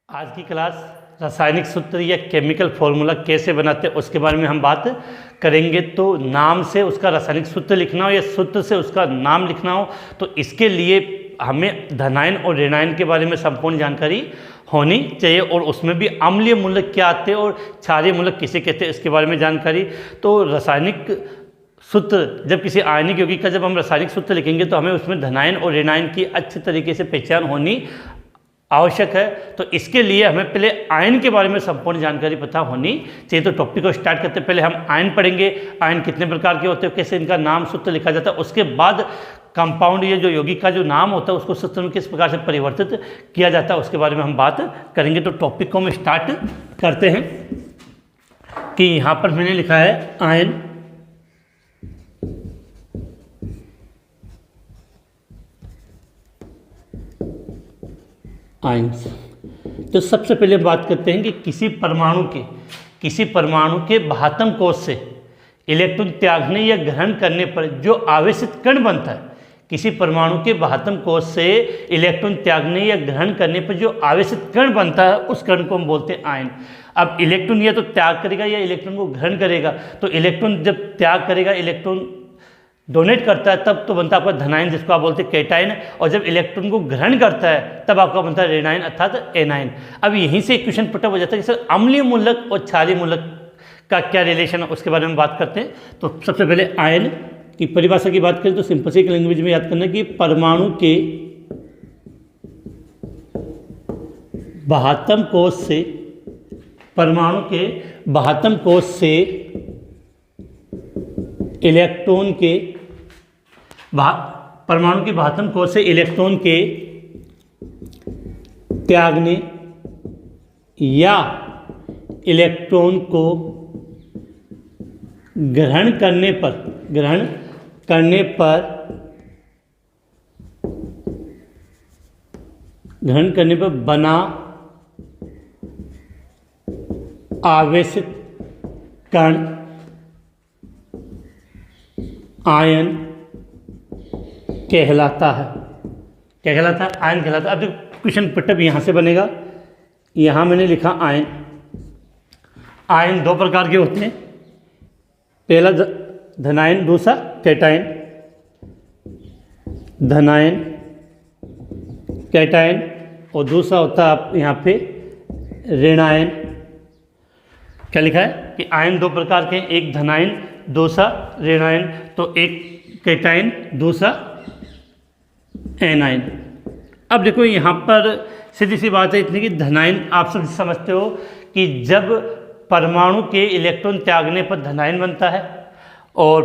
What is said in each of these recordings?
आज की क्लास रासायनिक सूत्र या केमिकल फॉर्मूला कैसे बनाते हैं उसके बारे में हम बात करेंगे। तो नाम से उसका रासायनिक सूत्र लिखना हो या सूत्र से उसका नाम लिखना हो तो इसके लिए हमें धनायन और ऋणायन के बारे में संपूर्ण जानकारी होनी चाहिए और उसमें भी अम्लीय मूलक क्या आते हैं और क्षारीय मूलक किसे कहते हैं इसके बारे में जानकारी। तो रासायनिक सूत्र जब किसी आयनिक यौगिक का जब हम रासायनिक सूत्र लिखेंगे तो हमें उसमें धनायन और ऋणायन की अच्छे तरीके से पहचान होनी आवश्यक है। तो इसके लिए हमें पहले आयन के बारे में संपूर्ण जानकारी पता होनी चाहिए। तो टॉपिक को स्टार्ट करते पहले हम आयन पढ़ेंगे, आयन कितने प्रकार के होते हैं, कैसे इनका नाम सूत्र लिखा जाता है। उसके बाद कंपाउंड या जो यौगिक का जो नाम होता है उसको सूत्र में किस प्रकार से परिवर्तित किया जाता है उसके बारे में हम बात करेंगे। तो टॉपिक को हम स्टार्ट करते हैं कि यहाँ पर मैंने लिखा है आयन। आयन्स। तो सबसे पहले बात करते हैं कि किसी परमाणु के बाह्यतम कोश से इलेक्ट्रॉन त्यागने या ग्रहण करने पर जो आवेशित कण बनता है, किसी परमाणु के बाह्यतम कोश से इलेक्ट्रॉन त्यागने या ग्रहण करने पर जो आवेशित कण बनता है उस कण को हम बोलते हैं आयन। अब इलेक्ट्रॉन या तो त्याग करेगा या इलेक्ट्रॉन को ग्रहण करेगा। तो इलेक्ट्रॉन जब त्याग करेगा, इलेक्ट्रॉन डोनेट करता है तब तो बनता है आपका धनायन जिसको आप बोलते हैं कैटायन, और जब इलेक्ट्रॉन को ग्रहण करता है तब आपका बनता है ऋणायन अर्थात एनायन। अब यहीं से एक क्वेश्चन पुट अप हो जाता है कि सर अम्लीय मूलक और क्षारीय मूलक का क्या रिलेशन है उसके बारे में बात करते हैं। तो सबसे पहले आयन की परिभाषा की बात करें तो सिंपल सी लैंग्वेज में याद करना कि परमाणु के बाह्यतम कोश से इलेक्ट्रॉन के परमाणु के बाह्यतम कोश से इलेक्ट्रॉन के त्यागने या इलेक्ट्रॉन को ग्रहण करने पर बना आवेशित कण आयन कहलाता है। आयन कहलाता है। अब क्वेश्चन पुटअप यहाँ से बनेगा। यहाँ मैंने लिखा आयन दो प्रकार के होते हैं, पहला धनायन, दूसरा कैटायन। धनायन कैटायन और दूसरा होता है आप यहाँ पे ऋणायन। क्या लिखा है कि आयन दो प्रकार के, एक धनायन दूसरा ऋणायन। तो एक कैटायन दूसरा एनायन। अब देखो यहाँ पर सीधी सी बात है इतनी कि धनायन आप सब समझते हो कि जब परमाणु के इलेक्ट्रॉन त्यागने पर धनायन बनता है और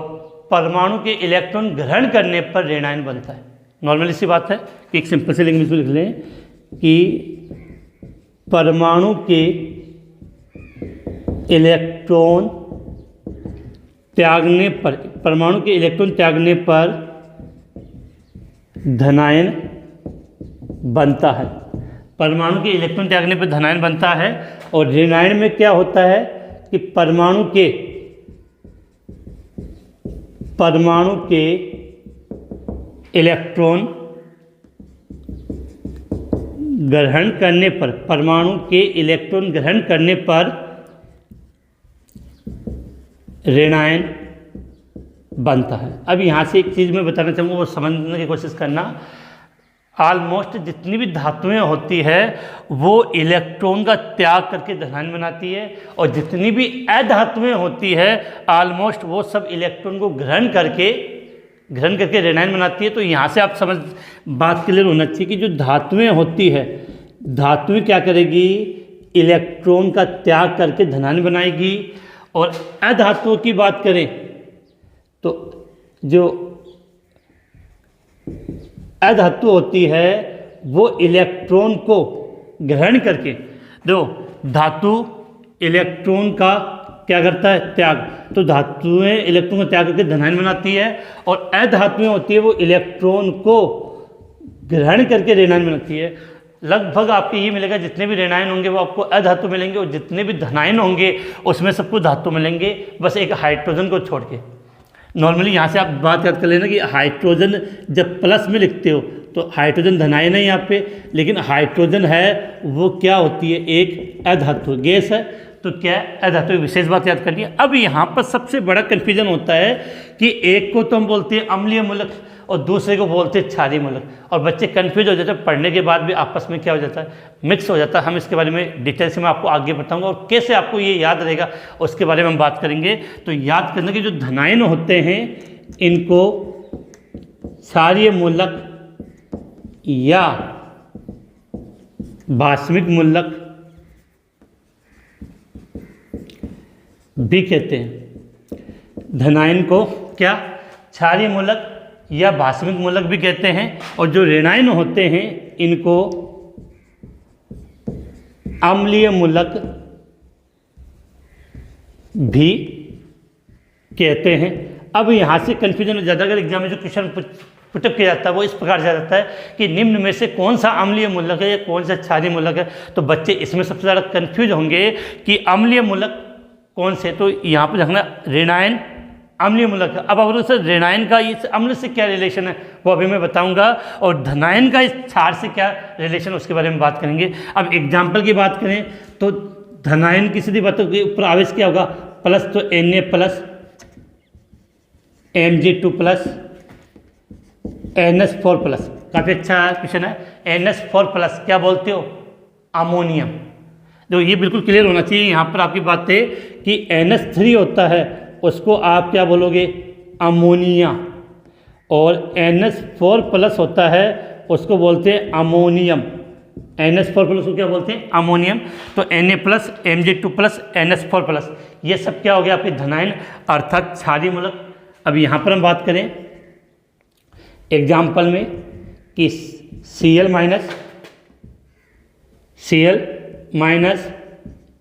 परमाणु के इलेक्ट्रॉन ग्रहण करने पर ऋणायन बनता है। नॉर्मली सी बात है कि एक सिंपल सी लैंग्वेज में लिख लें कि परमाणु के इलेक्ट्रॉन त्यागने पर धनायन बनता है। परमाणु के इलेक्ट्रॉन त्यागने पर धनायन बनता है। और ऋणायन में क्या होता है कि परमाणु के इलेक्ट्रॉन ग्रहण करने पर ऋणायन बनता है। अब यहाँ से एक चीज़ मैं बताना चाहूँगा, वो समझने की कोशिश करना। ऑलमोस्ट जितनी भी धातुएं होती है वो इलेक्ट्रॉन का त्याग करके धनायन बनाती है, और जितनी भी अधातुएं होती है ऑलमोस्ट वो सब इलेक्ट्रॉन को ग्रहण करके ऋणायन बनाती है। तो यहाँ से आप समझ बात क्लियर होना चाहिए कि जो धातुएं होती है, धातुएं क्या करेगी, इलेक्ट्रॉन का त्याग करके धनायन बनाएगी। और अधातुओं की बात करें तो जो अधातु होती है वो इलेक्ट्रॉन को ग्रहण करके, धातु इलेक्ट्रॉन का क्या करता है, त्याग। तो धातुएं इलेक्ट्रॉन का त्याग करके धनायन बनाती है, और अधातुएं होती है वो इलेक्ट्रॉन को ग्रहण करके ऋणायन बनाती है। लगभग आपको ये मिलेगा जितने भी ऋणायन होंगे वो आपको अधातु मिलेंगे, और जितने भी धनायन होंगे उसमें सबको धातु मिलेंगे, बस एक हाइड्रोजन को छोड़ के। नॉर्मली यहाँ से आप बात याद कर लेना कि हाइड्रोजन जब प्लस में लिखते हो तो हाइड्रोजन धनायन है यहाँ पे, लेकिन हाइड्रोजन है वो क्या होती है, एक अधातु गैस है, तो क्या है, अधातु। विशेष बात याद करनी है। अब यहाँ पर सबसे बड़ा कन्फ्यूजन होता है कि एक को तो हम बोलते हैं अम्लीय मूलक और दूसरे को बोलते हैं क्षारीय मूलक, और बच्चे कन्फ्यूज हो जाते हैं, पढ़ने के बाद भी आपस में क्या हो जाता है, मिक्स हो जाता है। हम इसके बारे में डिटेल से मैं आपको आगे बताऊंगा और कैसे आपको ये याद रहेगा उसके बारे में हम बात करेंगे। तो याद करने के जो धनायन होते हैं इनको क्षारीय मूलक या भास्मिक मूलक भी कहते हैं। धनायन को क्या क्षारीय मूलक या भास्मिक मूलक भी कहते हैं, और जो ऋणायन होते हैं इनको अम्लीय मूलक भी कहते हैं। अब यहाँ से कन्फ्यूजन हो जाता है। अगर एग्जाम में जो क्वेश्चन पुटअप किया जाता है वो इस प्रकार से जाता है कि निम्न में से कौन सा अम्लीय मूलक है या कौन सा क्षारीय मूलक है, तो बच्चे इसमें सबसे ज़्यादा कन्फ्यूज होंगे कि अम्लीय मूलक कौन से। तो यहाँ पर देखना ऋणायन अम्लीय मूलक है। अब अगर सर ऋणायन का इस अम्ल से क्या रिलेशन है वो अभी मैं बताऊंगा, और धनायन का इस क्षार से क्या रिलेशन उसके बारे में बात करेंगे। अब एग्जाम्पल की बात करें तो धनायन की सीधी बातों के ऊपर आवेश क्या होगा, प्लस, तो Na plus Mg2 plus NH4 plus. काफ़ी अच्छा क्वेश्चन है। NH4 प्लस क्या बोलते हो, अमोनियम। तो ये बिल्कुल क्लियर होना चाहिए यहाँ पर आपकी बात है कि NH3 होता है उसको आप क्या बोलोगे, अमोनिया, और NH4 प्लस होता है उसको बोलते हैं अमोनियम। NH4 प्लस को क्या बोलते हैं, अमोनियम। तो Na plus Mg2 plus NH4 plus, ये सब क्या हो गया आपके धनायन अर्थात क्षारीय मूलक। अब यहाँ पर हम बात करें एग्जाम्पल में कि Cl minus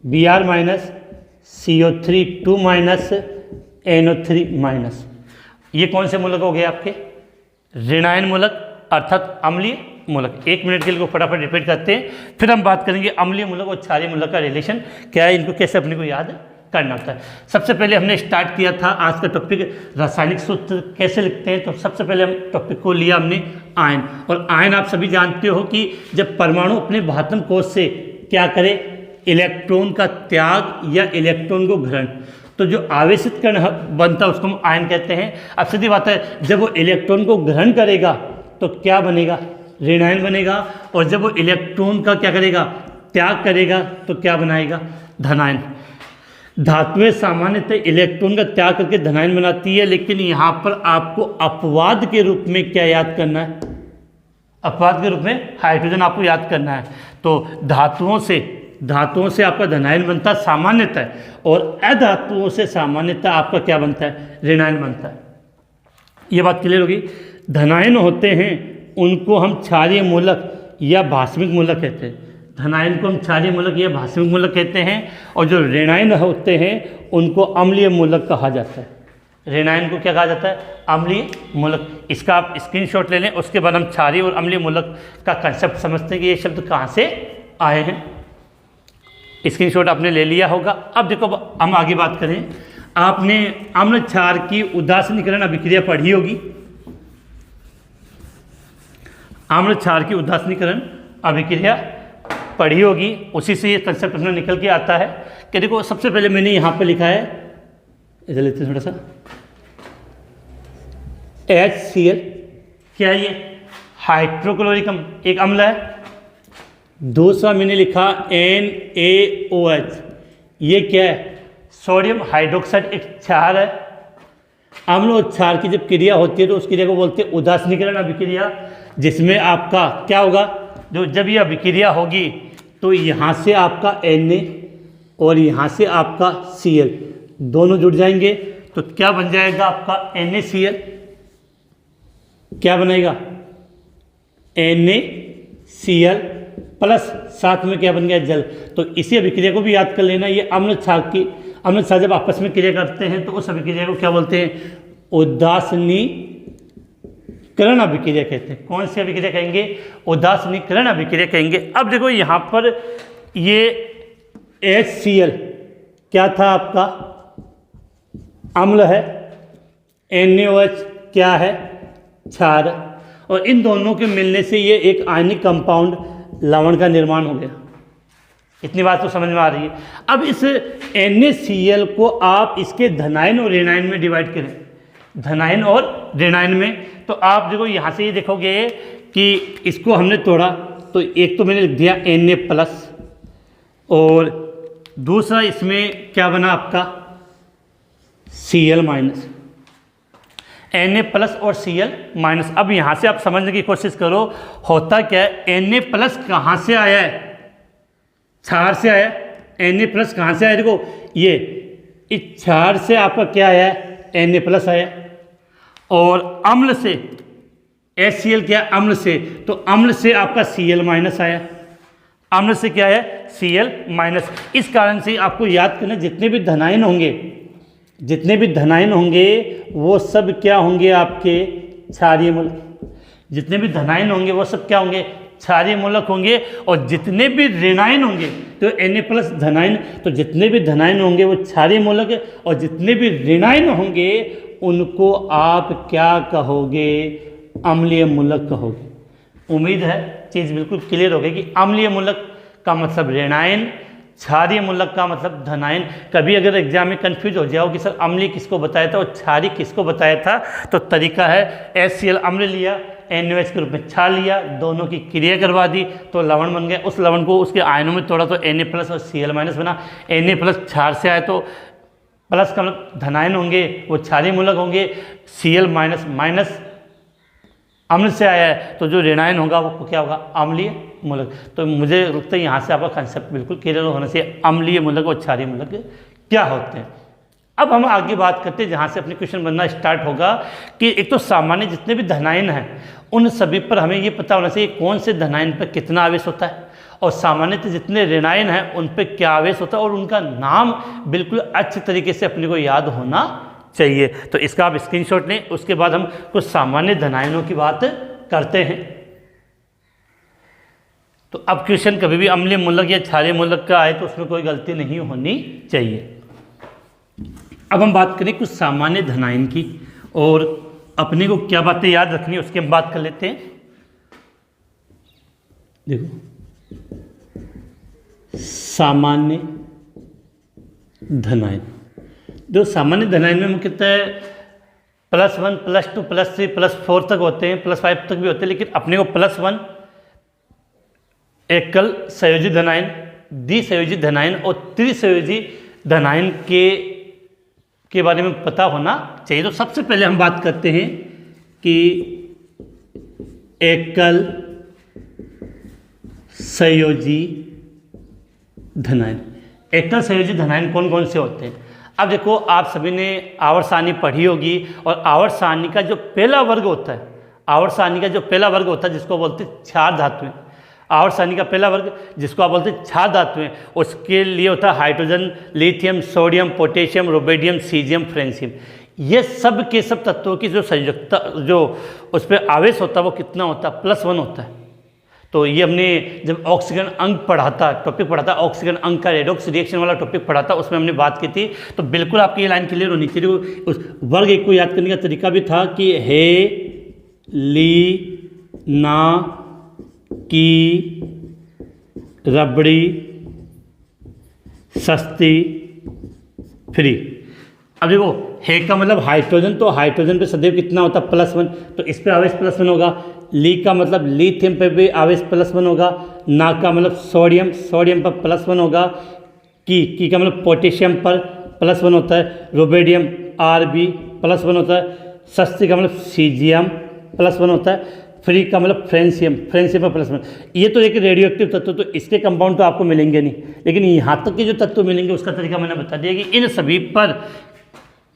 Br minus CO3 2 minus NO3 minus, ये कौन से मूलक हो गए आपके, ऋणायन मूलक अर्थात अम्लीय मूलक। एक मिनट के लिए फटाफट रिपीट करते हैं, फिर हम बात करेंगे अम्लीय मूलक और क्षारीय मूलक का रिलेशन क्या है, इनको कैसे अपने को याद करना होता है। सबसे पहले हमने स्टार्ट किया था आज का टॉपिक रासायनिक सूत्र कैसे लिखते हैं, तो सबसे पहले हम टॉपिक को लिया हमने आयन। और आयन आप सभी जानते हो कि जब परमाणु अपने भातम कोश से क्या करे, इलेक्ट्रॉन का त्याग या इलेक्ट्रॉन को ग्रहण, तो जो आवेशित कण बनता है उसको हम आयन कहते हैं। अब सीधी बात है, जब वो इलेक्ट्रॉन को ग्रहण करेगा तो क्या बनेगा, ऋणायन बनेगा, और जब वो इलेक्ट्रॉन का क्या करेगा, त्याग करेगा, तो क्या बनाएगा, धनायन। धातुएं सामान्यतः इलेक्ट्रॉन का त्याग करके धनायन बनाती है, लेकिन यहाँ पर आपको अपवाद के रूप में क्या याद करना है, अपवाद के रूप में हाइड्रोजन आपको याद करना है। तो धातुओं से आपका धनायन बनता है सामान्यतः, और अधातुओं से सामान्यतः आपका क्या बनता है, ऋणायन बनता है। ये बात क्लियर होगी। धनायन होते हैं उनको हम क्षारीय मूलक या भास्मिक मूलक कहते हैं। धनायन को हम क्षारीय मूलक या भास्मिक मूलक कहते हैं, और जो ऋणायन होते हैं उनको अम्लीय मूलक कहा जाता है। ऋणायन को क्या कहा जाता है, अम्लीय मूलक। इसका आप स्क्रीनशॉट ले लें, उसके बाद हम क्षारीय और अम्लीय मूलक का कंसेप्ट समझते हैं कि ये शब्द कहाँ से आए हैं। स्क्रीनशॉट आपने ले लिया होगा। अब देखो हम आगे बात करें, आपने अम्ल क्षार की उदासीनीकरण अभिक्रिया पढ़ी होगी। अम्ल क्षार की उदासीनीकरण अभिक्रिया पढ़ी होगी, उसी से ये कंसेप्ट अपना निकल के आता है कि देखो सबसे पहले मैंने यहाँ पे लिखा है, इधर लेते हैं थोड़ा सा, HCl, क्या ये हाइड्रोक्लोरिक एक अम्ल है। दूसरा मैंने लिखा NaOH, ये क्या है, सोडियम हाइड्रोक्साइड एक क्षार है। अम्ल और क्षार की जब क्रिया होती है तो उस क्रिया को बोलते हैं उदासीनीकरण अभिक्रिया, जिसमें आपका क्या होगा, जो जब ये अभिक्रिया होगी तो यहाँ से आपका Na और यहाँ से आपका Cl दोनों जुड़ जाएंगे, तो क्या बन जाएगा आपका NaCl, क्या बनेगा NaCl प्लस साथ में क्या बन गया, जल। तो इसी अभिक्रिया को भी याद कर लेना। ये अम्ल क्षार जब आपस में क्रिया करते हैं तो उस अभिक्रिया को क्या बोलते हैं, उदासीनीकरण अभिक्रिया कहते हैं। कौन सी अभिक्रिया कहेंगे, उदासीनीकरण अभिक्रिया कहेंगे। अब देखो यहाँ पर ये HCl क्या था आपका, अम्ल है, NaOH क्या है, क्षार, और इन दोनों के मिलने से ये एक आयनिक कंपाउंड लवण का निर्माण हो गया। इतनी बात तो समझ में आ रही है। अब इस NaCl को आप इसके धनायन और ऋणायन में डिवाइड करें, धनायन और ऋणायन में, तो आप देखो यहाँ से ये देखोगे कि इसको हमने तोड़ा तो एक तो मैंने लिख दिया Na+, और दूसरा इसमें क्या बना आपका Cl-, Na+ और Cl-। अब यहाँ से आप समझने की कोशिश करो, होता क्या है, Na+ कहाँ से आया है, क्षार से आया। Na+ कहाँ से आया, देखो ये इस क्षार से आपका क्या आया है, Na+ आया, और अम्ल से HCl क्या, अम्ल से, तो अम्ल से आपका Cl- आया, अम्ल से क्या है, Cl-। इस कारण से आपको याद करना, जितने भी धनायन होंगे वो सब क्या होंगे, आपके क्षारीय मूलक। जितने भी धनायन होंगे वो सब क्या होंगे, क्षारीय मूलक होंगे। और जितने भी ऋणायन होंगे, तो Na+ धनायन, तो जितने भी धनायन होंगे वो क्षारीय मूलक है, और जितने भी ऋणायन होंगे उनको आप क्या कहोगे, अम्लीय मूलक कहोगे। उम्मीद है चीज़ बिल्कुल क्लियर हो गई कि अम्लीय मूलक का मतलब ऋणायन, क्षारीय मूलक का मतलब धनायन। कभी अगर एग्जाम में कंफ्यूज हो जाओ कि सर अम्लीय किसको बताया था और क्षारीय किसको बताया था, तो तरीका है HCl अम्ल लिया, NaOH के रूप में क्षार लिया, दोनों की क्रिया करवा दी तो लवण बन गया। उस लवण को उसके आयनों में तोड़ा तो Na+ और Cl- बना। Na+ क्षार से आए तो प्लस का मतलब धनायन होंगे, वो क्षारीय मूलक होंगे। Cl- अम्ल से आया है तो जो ऋणायन होगा वो क्या होगा, अम्लीय मूलक। तो मुझे लगता है यहाँ से आपका कंसेप्ट बिल्कुल क्लियर होना चाहिए, अम्लीय मूलक और क्षारीय मूलक क्या होते हैं। अब हम आगे बात करते हैं, जहाँ से अपने क्वेश्चन बनना स्टार्ट होगा कि एक तो सामान्य जितने भी धनायन हैं उन सभी पर हमें ये पता होना चाहिए कौन से धनायन पर कितना आवेश होता है, और सामान्यतः जितने ऋणायन हैं उन पर क्या आवेश होता है, और उनका नाम बिल्कुल अच्छे तरीके से अपने को याद होना चाहिए। तो इसका आप स्क्रीनशॉट लें, उसके बाद हम कुछ सामान्य धनायनों की बात करते हैं। तो अब क्वेश्चन कभी भी अम्लीय मूलक या क्षारीय मूलक का आए तो उसमें कोई गलती नहीं होनी चाहिए। अब हम बात करें कुछ सामान्य धनायन की, और अपने को क्या बातें याद रखनी है उसकी हम बात कर लेते हैं। देखो सामान्य धनायन, जो सामान्य धनायन में मुख्यतः +1, +2, +3, +4 तक होते हैं, +5 तक भी होते हैं, लेकिन अपने को +1 एकल संयोजी धनायन, द्विसंयोजी धनायन और त्रिसंयोजी धनायन के बारे में पता होना चाहिए। तो सबसे पहले हम बात करते हैं कि एकल संयोजी धनायन। एकल संयोजी धनायन कौन कौन से होते हैं? अब देखो, आप सभी ने आवर्त सारणी पढ़ी होगी, और आवर्त सारणी का जो पहला वर्ग होता है, आवर्त सारणी का जो पहला वर्ग होता है जिसको बोलते हैं क्षार धातुएं, आवर्त सारणी का पहला वर्ग जिसको आप बोलते हैं क्षार धातुएं, उसके लिए होता है hydrogen, lithium, sodium, potassium, rubidium, caesium, francium. ये सब के सब तत्वों की जो संयुक्ता, जो उस पर आवेश होता है वो कितना होता है, +1 होता है। तो ये हमने जब ऑक्सीजन अंग टॉपिक पढ़ा था, ऑक्सीजन अंग का रेडॉक्स रिएक्शन वाला टॉपिक पढ़ा था, उसमें हमने बात की थी। तो बिल्कुल आपकी ये लाइन क्लियर होनी चाहिए। उस वर्ग एक को याद करने का तरीका भी था कि हे, ली, ना, की, रबड़ी, सस्ती, फ्री। अब देखो, हे का मतलब हाइड्रोजन, तो हाइड्रोजन पे सदैव कितना होता है, +1, तो इस पे आवेश +1 होगा। ली का मतलब लिथियम पे भी आवेश +1 होगा। ना का मतलब सोडियम, सोडियम पर +1 होगा। की का मतलब पोटेशियम पर +1 होता है। रुबिडियम Rb +1 होता है। सस्ती का मतलब सीजियम +1 होता है। फ्री का मतलब फ्रेंसियम, फ्रेंसियम पर +1। ये तो एक रेडियो एक्टिव तत्व, तो इसके कंपाउंड तो आपको मिलेंगे नहीं, लेकिन यहाँ तक के जो तत्व मिलेंगे उसका तरीका मैंने बता दिया कि इन सभी पर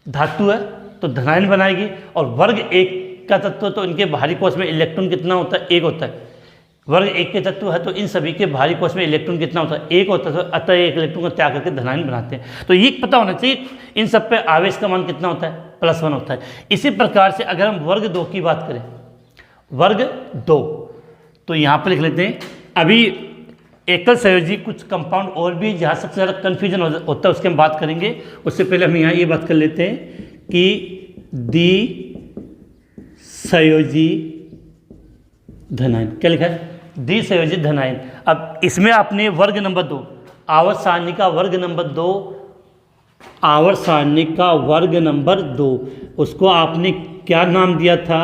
धातु है तो धनायन बनाएगी। और वर्ग एक का तत्व, तो इनके बाहरी कोश में इलेक्ट्रॉन कितना होता है, 1 होता है। वर्ग एक के तत्व है तो इन सभी के बाहरी कोश में इलेक्ट्रॉन कितना होता है, 1 होता है। तो अतः एक इलेक्ट्रॉन को त्याग करके धनायन बनाते हैं। तो ये पता होना चाहिए इन सब पे आवेश का मान कितना होता है, +1 होता है। इसी प्रकार से अगर हम वर्ग 2 की बात करें, वर्ग 2, तो यहाँ पर लिख लेते हैं। अभी एकल संयोजी कुछ कंपाउंड और भी जहाँ सबसे ज़्यादा कन्फ्यूजन होता है उसके हम बात करेंगे। उससे पहले हम यहाँ ये बात कर लेते हैं कि द्विसंयोजी धनायन। क्या लिखा है? द्विसंयोजित धनायन। अब इसमें आपने वर्ग नंबर 2, आवर्त सारणी का वर्ग नंबर 2, आवर्त सारणी का वर्ग नंबर 2, उसको आपने क्या नाम दिया था?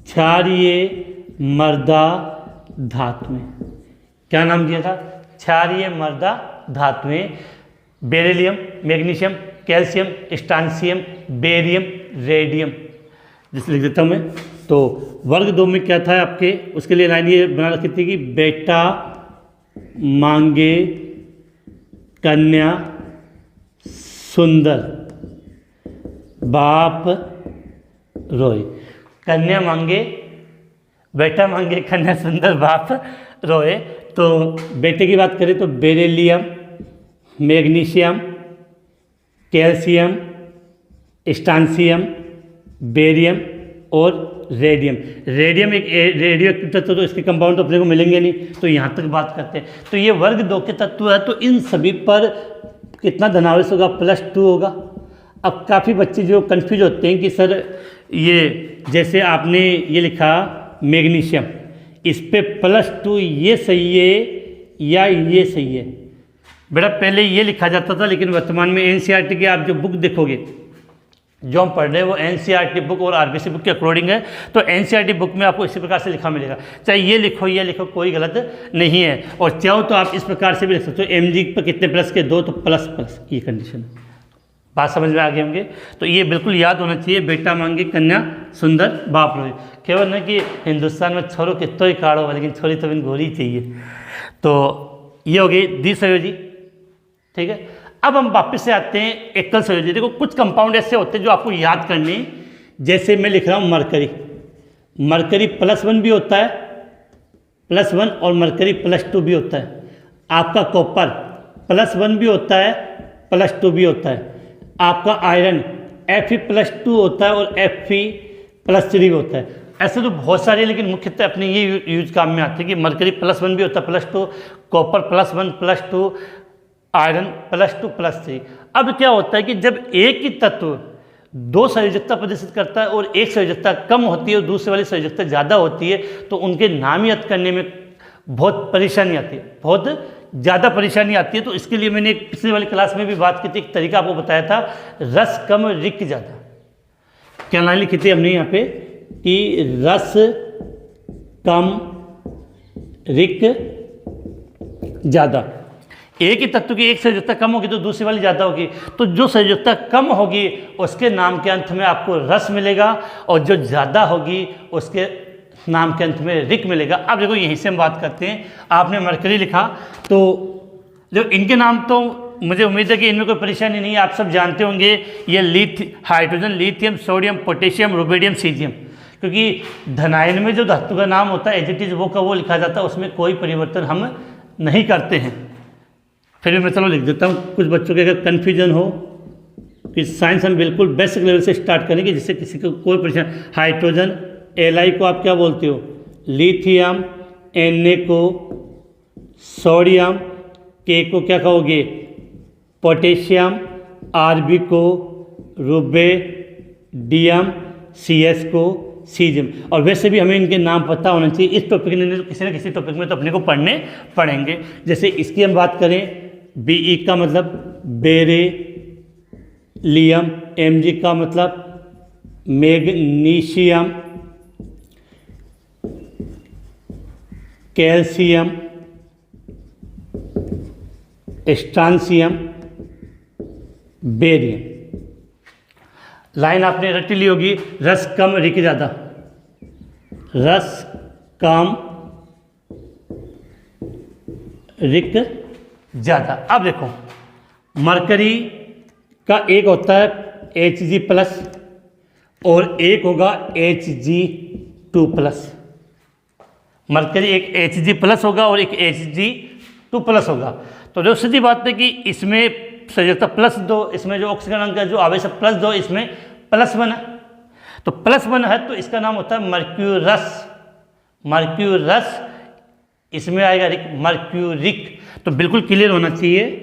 क्षारीय मृदा धातुएं। क्या नाम दिया था? क्षारीय मृदा धातुएं। Beryllium, magnesium, calcium, strontium, barium, radium. जिसे लिख देता हूँ मैं। तो वर्ग 2 में क्या था आपके? उसके लिए लाइन ये बना रखी थी कि बेटा मांगे कन्या सुंदर बाप रोए। कन्या मांगे, बेटा मांगे कन्या सुंदर बाप रोए। तो बेटे की बात करें तो beryllium, magnesium, calcium, strontium, barium और रेडियम। रेडियम एक रेडियो एक्टिव तत्व, तो इसके कंपाउंड तो अपने को मिलेंगे नहीं, तो यहाँ तक बात करते हैं। तो ये वर्ग 2 के तत्व है, तो इन सभी पर कितना धनावेश होगा? +2 होगा। अब काफ़ी बच्चे जो कंफ्यूज होते हैं कि सर ये जैसे आपने ये लिखा मैग्नीशियम, इस पे +2 ये सही है या ये सही है? बेटा पहले ये लिखा जाता था, लेकिन वर्तमान में एनसीईआरटी की आप जो बुक देखोगे, जो हम पढ़ रहे हैं वो एनसीईआरटी बुक और आरबीसी बुक के अकॉर्डिंग है। तो एनसीईआरटी बुक में आपको इसी प्रकार से लिखा मिलेगा, चाहे ये लिखो या लिखो, कोई गलत नहीं है। और चाहो तो आप इस प्रकार से भी लिख सकते हो, एमजी पर कितने प्लस के 2, तो प्लस प्लस, ये कंडीशन। बात समझ में आ गए होंगे? तो ये बिल्कुल याद होना चाहिए, बेटा मांगे कन्या सुंदर बाप रोए। केवल न कि हिंदुस्तान में छोरो कितो ही काढ़ो, लेकिन छोरी तो बिन गोरी चाहिए। तो ये हो गई द्विसंयोजी, ठीक है। अब हम वापस से आते हैं एकल संयोजी। देखो कुछ कंपाउंड ऐसे होते हैं जो आपको याद करने, जैसे मैं लिख रहा हूँ मरकरी। मरकरी +1 भी होता है, +1, और मरकरी +2 भी होता है। आपका कॉपर +1 भी होता है, +2 भी होता है। आपका आयरन Fe+2 होता है और Fe+3 भी होता है। ऐसे तो बहुत सारे, लेकिन मुख्यतः अपने ये यूज काम में आते हैं कि मरकरी +1 भी होता है, +2, कॉपर +1, +2, आयरन +2, +3। अब क्या होता है कि जब एक ही तत्व 2 संयोजकता प्रदर्शित करता है और एक संयोजकता कम होती है और दूसरे वाली संयोजकता ज़्यादा होती है, तो उनके नाम याद करने में बहुत परेशानी आती है, बहुत ज़्यादा परेशानी आती है। तो इसके लिए मैंने पिछले वाली क्लास में भी बात की थी, एक तरीका आपको बताया था, रस कम रिक ज़्यादा। क्या लाइन लिखी थी हमने यहाँ पे कि रस कम रिक ज़्यादा। एक ही तत्व की एक संयोजकता कम होगी तो दूसरी वाली ज़्यादा होगी, तो जो संयोजकता कम होगी उसके नाम के अंत में आपको रस मिलेगा, और जो ज़्यादा होगी उसके नाम के अंत में रिक मिलेगा। अब देखो यहीं से हम बात करते हैं, आपने मरकरी लिखा, तो जो इनके नाम, तो मुझे उम्मीद है कि इनमें कोई परेशानी नहीं है, आप सब जानते होंगे। ये hydrogen, lithium, sodium, potassium, rubidium, caesium. क्योंकि धनायन में जो धातु का नाम होता है एज इट इज वो का वो लिखा जाता है, उसमें कोई परिवर्तन हम नहीं करते हैं। फिर भी मैं चलो लिख देता हूँ, कुछ बच्चों के अगर कन्फ्यूजन हो कि साइंस हम बिल्कुल बेसिक लेवल से स्टार्ट करेंगे जिससे किसी को कोई परेशानी। हाइड्रोजन Li को आप क्या बोलते हो? लिथियम, Na को सोडियम, K को क्या कहोगे? पोटेशियम, Rb को रुबिडियम, Cs को सीजियम। और वैसे भी हमें इनके नाम पता होना चाहिए, इस टॉपिक में किसी न किसी टॉपिक में तो अपने को पढ़ने पड़ेंगे। जैसे इसकी हम बात करें, Be का मतलब बेरिलियम, Mg का मतलब magnesium, calcium, strontium, barium. Line आपने रट ली होगी, रस कम रिक ज़्यादा, रस कम रिक ज़्यादा। अब देखो मरकरी का एक होता है Hg+ और एक होगा Hg2+। मरकरी एक Hg+ होगा और एक Hg2+ होगा। तो जो सीधी बात है कि इसमें संयोजकता +2, इसमें जो ऑक्सीजन अंक है जो आवेश +2, इसमें +1 है। तो +1 है तो इसका नाम होता है मर्क्यूरस। मर्क्यूरस, इसमें आएगा रिक, मर्क्यूरिक। तो बिल्कुल क्लियर होना चाहिए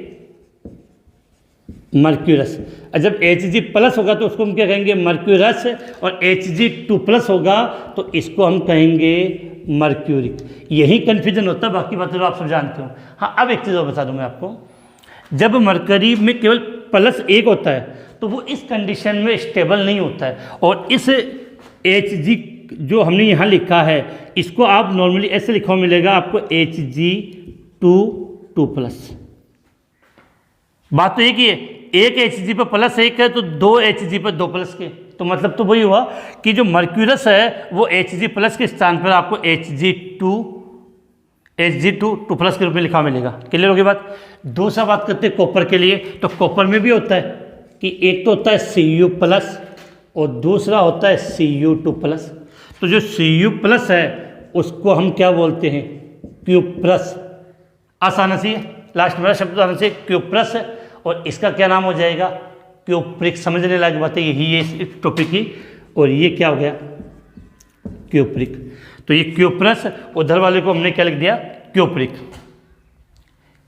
मर्क्यूरस। और जब Hg+ होगा तो उसको हम क्या कहेंगे? मर्क्यूरस। और Hg2+ होगा तो इसको हम कहेंगे मर्क्यूरिक। यही कन्फ्यूजन होता है, बाकी बातें तो आप सब जानते हो। हाँ, अब एक चीज़ और बता दूँ मैं आपको, जब मरकरी में केवल +1 होता है तो वो इस कंडीशन में स्टेबल नहीं होता है, और इस Hg जो हमने यहाँ लिखा है इसको आप नॉर्मली ऐसे लिखा हुआ मिलेगा आपको Hg2+। बात तो एक ही है, एक Hg पर +1 है तो 2 Hg पर 2+ के, तो मतलब तो वही हुआ कि जो मर्क्यूरस है वो Hg+ के स्थान पर आपको Hg2+ के रूप में लिखा मिलेगा। क्लियर होगी बात। दूसरा बात करते हैं कॉपर के लिए, तो कॉपर में भी होता है कि एक तो होता है Cu+ और दूसरा होता है Cu2+। तो जो Cu+ है उसको हम क्या बोलते हैं, Q+। आसान सी लास्ट मेरा शब्द आना चाहिए Q+, और इसका क्या नाम हो जाएगा, क्यूप्रिक। समझने लायक बात है यही है इस टॉपिक की। और ये क्या हो गया, क्यूप्रिक। तो ये Q+, उधर वाले को हमने क्या लिख दिया, क्यूप्रिक।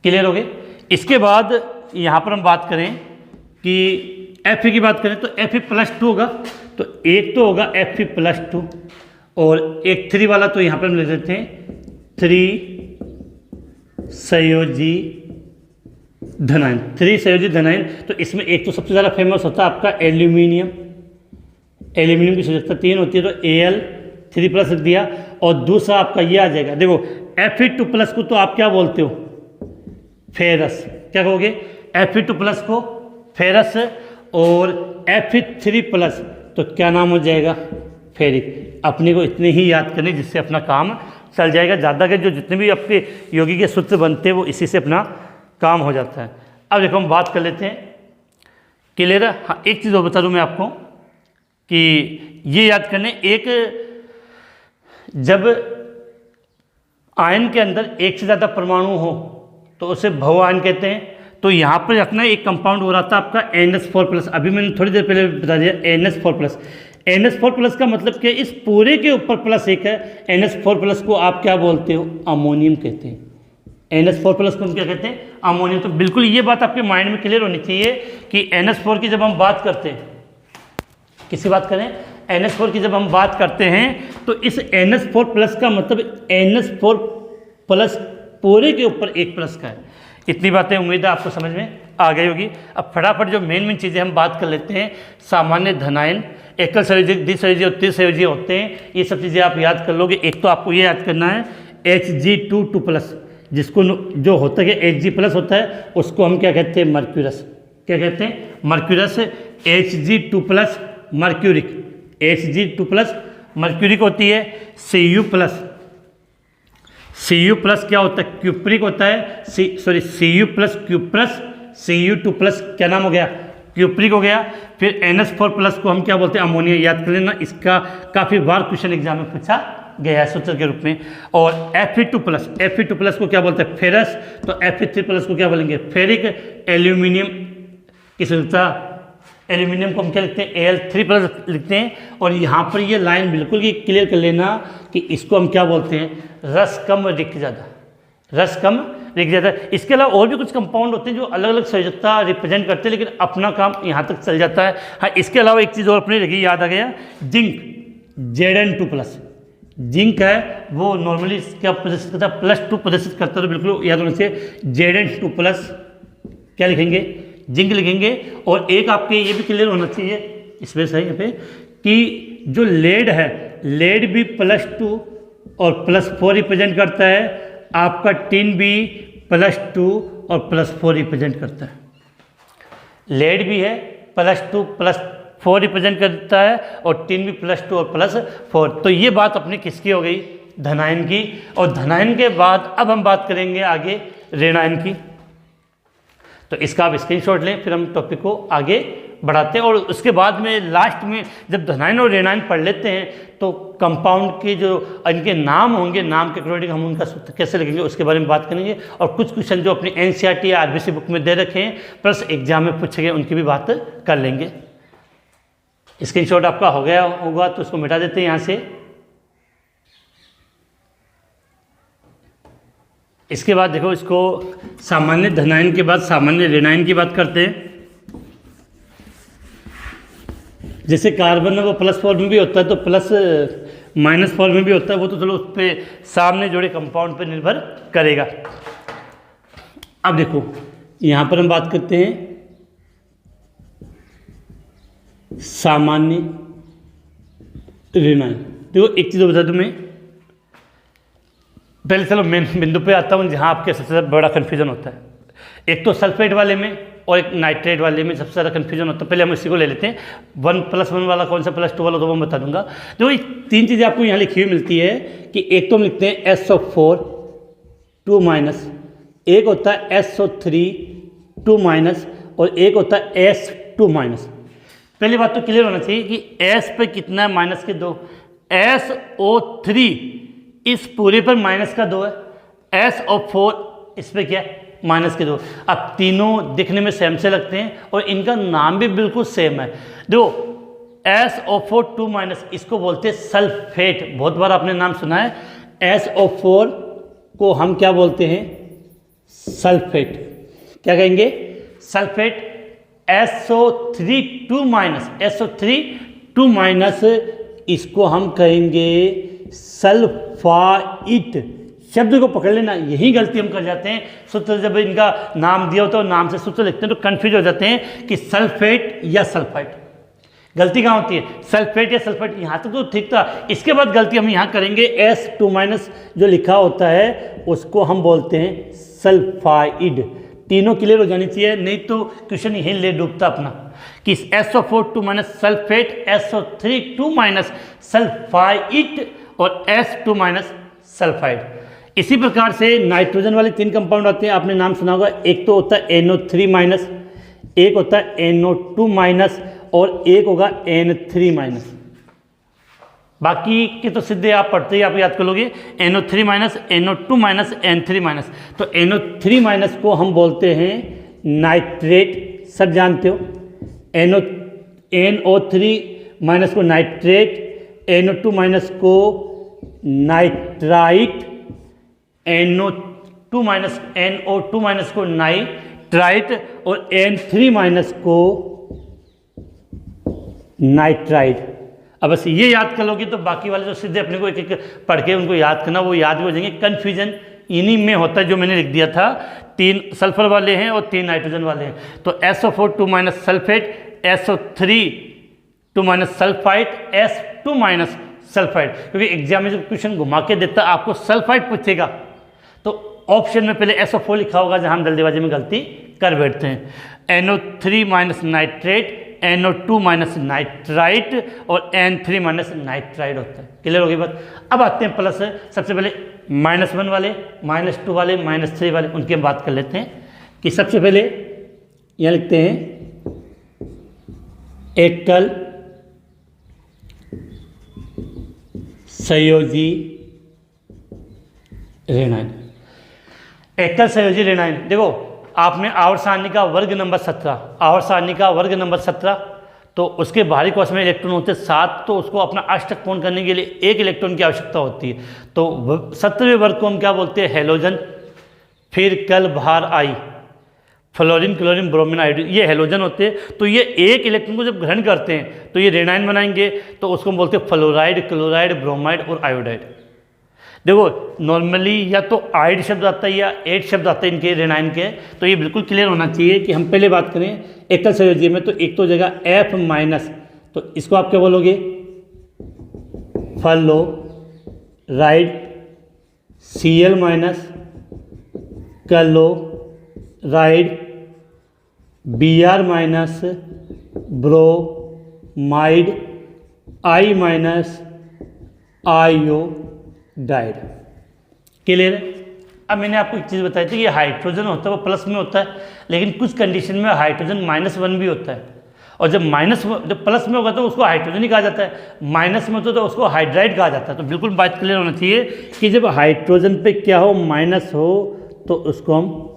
क्लियर हो गए। इसके बाद यहाँ पर हम बात करें कि Fe की बात करें तो Fe+2 होगा, तो एक तो होगा Fe+2 और एक 3 वाला, तो यहाँ पर हम लिख देते हैं 3 संयोजी धनायन। 3 संयोजी धनायन, तो इसमें एक तो सबसे ज़्यादा फेमस होता है आपका एल्यूमिनियम। एल्यूमिनियम की संयोजकता 3 होती है, तो Al3+ लिख दिया। और दूसरा आपका ये आ जाएगा, देखो Fe2+ को तो आप क्या बोलते हो, फेरस। क्या कहोगे, Fe2+ को फेरस, और Fe3+ तो क्या नाम हो जाएगा, फेरिक। अपने को इतने ही याद करने जिससे अपना काम चल जाएगा। ज़्यादा के जो जितने भी आपके योगी के सूत्र बनते हैं वो इसी से अपना काम हो जाता है। अब देखो हम बात कर लेते हैं। क्लियर है। हाँ, एक चीज़ और बता दूँ मैं आपको कि ये याद करने, एक जब आयन के अंदर एक से ज़्यादा परमाणु हो तो उसे बहु आयन कहते हैं। तो यहाँ पर रखना एक कंपाउंड हो रहा था आपका NH4+। अभी मैंने थोड़ी देर पहले बता दिया NH4+। NH4+ का मतलब क्या है, इस पूरे के ऊपर +1 है। NH4+ को आप क्या बोलते हो, अमोनियम कहते हैं। NH4+ को हम क्या कहते हैं, अमोनियम। तो बिल्कुल ये बात आपके माइंड में क्लियर होनी चाहिए कि NH4 की जब हम बात करते हैं, किसी बात करें NH4 की जब हम बात करते हैं तो इस NH4+ का मतलब NH4+ पूरे के ऊपर 1+ का है। इतनी बातें उम्मीद है आपको समझ में आ गई होगी। अब फटाफट जो मेन चीज़ें हम बात कर लेते हैं। सामान्य धनायन, एकल संयोजी, द्विसंयोजी और त्रिसंयोजी होते हैं। ये सब चीज़ें आप याद कर लोगे। एक तो आपको ये याद करना है Hg2+, जिसको जो होता है Hg+ होता है उसको हम क्या कहते हैं, मर्क्यूरस। क्या कहते हैं, mercurous. Hg2+ mercuric, Hg2+ mercuric होती है। Cu+ क्या होता है, क्यूप्रिक होता है। Cu+ क्यूप्रस, Cu2+ क्या नाम हो गया, क्यूप्रिक हो गया। फिर NH4+ को हम क्या बोलते हैं, अमोनिया। याद कर लेना, इसका काफ़ी बार क्वेश्चन एग्जाम में पूछा गया है सूत्र के रूप में। और Fe2+ को क्या बोलते हैं, फेरस। तो Fe3+ को क्या बोलेंगे, फेरिक। एल्यूमिनियम की संयोजकता, एल्यूमिनियम को हम क्या लिखते हैं, Al3+ लिखते हैं। और यहाँ पर ये लाइन बिल्कुल ही क्लियर कर लेना कि इसको हम क्या बोलते हैं, रस कम रिक्त ज़्यादा। रस कम रिक्त ज़्यादा। इसके अलावा और भी कुछ कंपाउंड होते हैं जो अलग अलग संयोजकता रिप्रेजेंट करते हैं, लेकिन अपना काम यहाँ तक चल जाता है। हाँ, इसके अलावा एक चीज़ और अपने लगी, याद आ गया, जिंक, Zn2+। जिंक है वो नॉर्मली क्या प्रदर्शित करता है, +2 प्रदर्शित करता है। तो बिल्कुल याद होना चाहिए Zn2+। क्या लिखेंगे, जिंक लिखेंगे। और एक आपके ये भी क्लियर होना चाहिए इसमें सही यहाँ पे कि जो लेड है, लेड भी +2 और +4 रिप्रेजेंट करता है। आपका टिन भी +2 और +4 रिप्रेजेंट करता है। लेड भी है +2 +4 रिप्रेजेंट करता है, और टिन भी +2 और +4। तो ये बात अपनी किसकी हो गई, धनायन की। और धनायन के बाद अब हम बात करेंगे आगे ऋणायन की। तो इसका आप स्क्रीनशॉट लें, फिर हम टॉपिक को आगे बढ़ाते हैं। और उसके बाद में लास्ट में जब धनायन और ऋणायन पढ़ लेते हैं तो कंपाउंड के जो इनके नाम होंगे, नाम के अकॉर्डिंग हम उनका सूत्र कैसे लिखेंगे उसके बारे में बात करेंगे। और कुछ क्वेश्चन जो अपनी NCERT या RBC बुक में दे रखे हैं प्लस एग्जाम में पूछे गए उनकी भी बात कर लेंगे। स्क्रीनशॉट आपका हो गया होगा तो उसको मिटा देते हैं यहाँ से। इसके बाद देखो, इसको सामान्य धनायन के बाद सामान्य ऋणायन की बात करते हैं। जैसे कार्बन है वो +4 में भी होता है, तो माइनस फॉर्म में भी होता है, वो तो चलो उस पर सामने जोड़े कंपाउंड पर निर्भर करेगा। अब देखो यहाँ पर हम बात करते हैं सामान्य ऋणायन। देखो एक चीज़ बता दूँ मैं, पहले चलो मेन बिंदु पे आता हूँ जहाँ आपके सबसे बड़ा कन्फ्यूजन होता है। एक तो सल्फेट वाले में और एक नाइट्रेट वाले में सबसे ज़्यादा कन्फ्यूजन होता है। पहले हम इसी को ले लेते हैं, 1+1 वाला कौन सा, +2 वाला, तो वो मैं बता दूंगा। देखो ये 3 चीज़ें आपको यहाँ लिखी हुई मिलती है कि एक तो हम लिखते हैं SO4 2-, एक होता है SO3 2-, और एक होता है S2-। पहली बात तो क्लियर होना चाहिए कि S पे कितना है, -2। SO3 इस पूरे पर -2 है, SO4 इस पे क्या है, -2। अब तीनों दिखने में सेम से लगते हैं और इनका नाम भी बिल्कुल सेम है। देखो SO4 2-, इसको बोलते हैं सल्फेट, बहुत बार आपने नाम सुना है। SO4 को हम क्या बोलते हैं, सल्फेट। क्या कहेंगे, सल्फेट। SO3 2-, इसको हम कहेंगे सल्फाइट। शब्द को पकड़ लेना, यही गलती हम कर जाते हैं। सूत्र जब इनका नाम दिया होता है, नाम से सूत्र लिखते हैं तो कंफ्यूज हो जाते हैं कि सल्फेट या सल्फाइट। गलती कहाँ होती है, सल्फेट या सल्फाइट। यहाँ तक तो ठीक था, इसके बाद गलती हम यहाँ करेंगे, S2- जो लिखा होता है उसको हम बोलते हैं सल्फाइड। तीनों क्लियर हो जानी चाहिए, नहीं तो क्वेश्चन यही ले डूबता अपना कि SO4 2- सल्फेट, SO3 2- सल्फाइट और S2- सल्फाइड। इसी प्रकार से नाइट्रोजन वाले 3 कंपाउंड आते हैं, आपने नाम सुना होगा। एक तो होता है NO3-, एक होता है NO2- और एक होगा N3-। बाकी के तो सीधे आप पढ़ते ही आप याद कर लोगे, NO3-, NO2-, N3-। तो NO3- को हम बोलते हैं नाइट्रेट, सब जानते हो। NO3- को नाइट्रेट, NO2- को नाइट्राइट, NO2- को नाइट्राइट और N3- को नाइट्राइड। अब बस ये याद कर लोगे तो बाकी वाले जो सीधे अपने को एक एक पढ़ के उनको याद करना, वो याद हो जाएंगे। कन्फ्यूजन इन्हीं में होता है जो मैंने लिख दिया था, 3 सल्फर वाले हैं और 3 नाइट्रोजन वाले हैं। तो SO4 2- sulphate, SO3 2- sulphite, S2- sulphite. क्योंकि एग्जाम में जब क्वेश्चन घुमा के देता है आपको सल्फाइट पूछेगा तो ऑप्शन में पहले SO4 लिखा होगा, जहां हम जल्दीबाजी में गलती कर बैठते हैं। NO3- नाइट्रेट, NO2- नाइट्राइट और N3- नाइट्राइड होता है। क्लियर होगी बात। अब आते हैं प्लस। सबसे पहले -1 वाले, -2 वाले, -3 वाले, उनकी हम बात कर लेते हैं। कि सबसे पहले यह लिखते हैं एकल संयोजी ऋणायन। एकल संयोजी ऋणायन, देखो आपने आवर्त सारणी का वर्ग नंबर 17, आवर्त सारणी का वर्ग नंबर 17, तो उसके बाहरी कोश में इलेक्ट्रॉन होते हैं 7, तो उसको अपना अष्टक पूर्ण करने के लिए 1 इलेक्ट्रॉन की आवश्यकता होती है। तो 17वें वर्ग को हम क्या बोलते हैं, हेलोजन। फिर कल बाहर आई फ्लोरीन, क्लोरीन, ब्रोमीन, आयोडीन, ये हेलोजन होते हैं। तो ये 1 इलेक्ट्रॉन को जब ग्रहण करते हैं तो ये ऋणायन बनाएंगे, तो उसको हम बोलते हैं फ्लोराइड, क्लोराइड, ब्रोमाइड और आयोडाइड। देखो नॉर्मली या तो आइड शब्द आता है या एड शब्द आता है इनके ऋणायन के, तो ये बिल्कुल क्लियर होना चाहिए कि हम पहले बात करें एकल संयोजी में, तो एक तो जगह F-, तो इसको आप क्या बोलोगे, fluoride, Cl-, chloride, Br-, bromide, I-, iodide. Clear है। अब मैंने आपको एक चीज़ बताई थी, ये हाइड्रोजन होता है वो प्लस में होता है, लेकिन कुछ कंडीशन में हाइड्रोजन -1 भी होता है। और जब प्लस में होगा तो उसको हाइड्रोजन ही कहा जाता है, माइनस में होता है तो उसको हाइड्राइड कहा जाता है। तो बिल्कुल बात क्लियर होना चाहिए कि जब हाइड्रोजन पे क्या हो, माइनस हो, तो उसको हम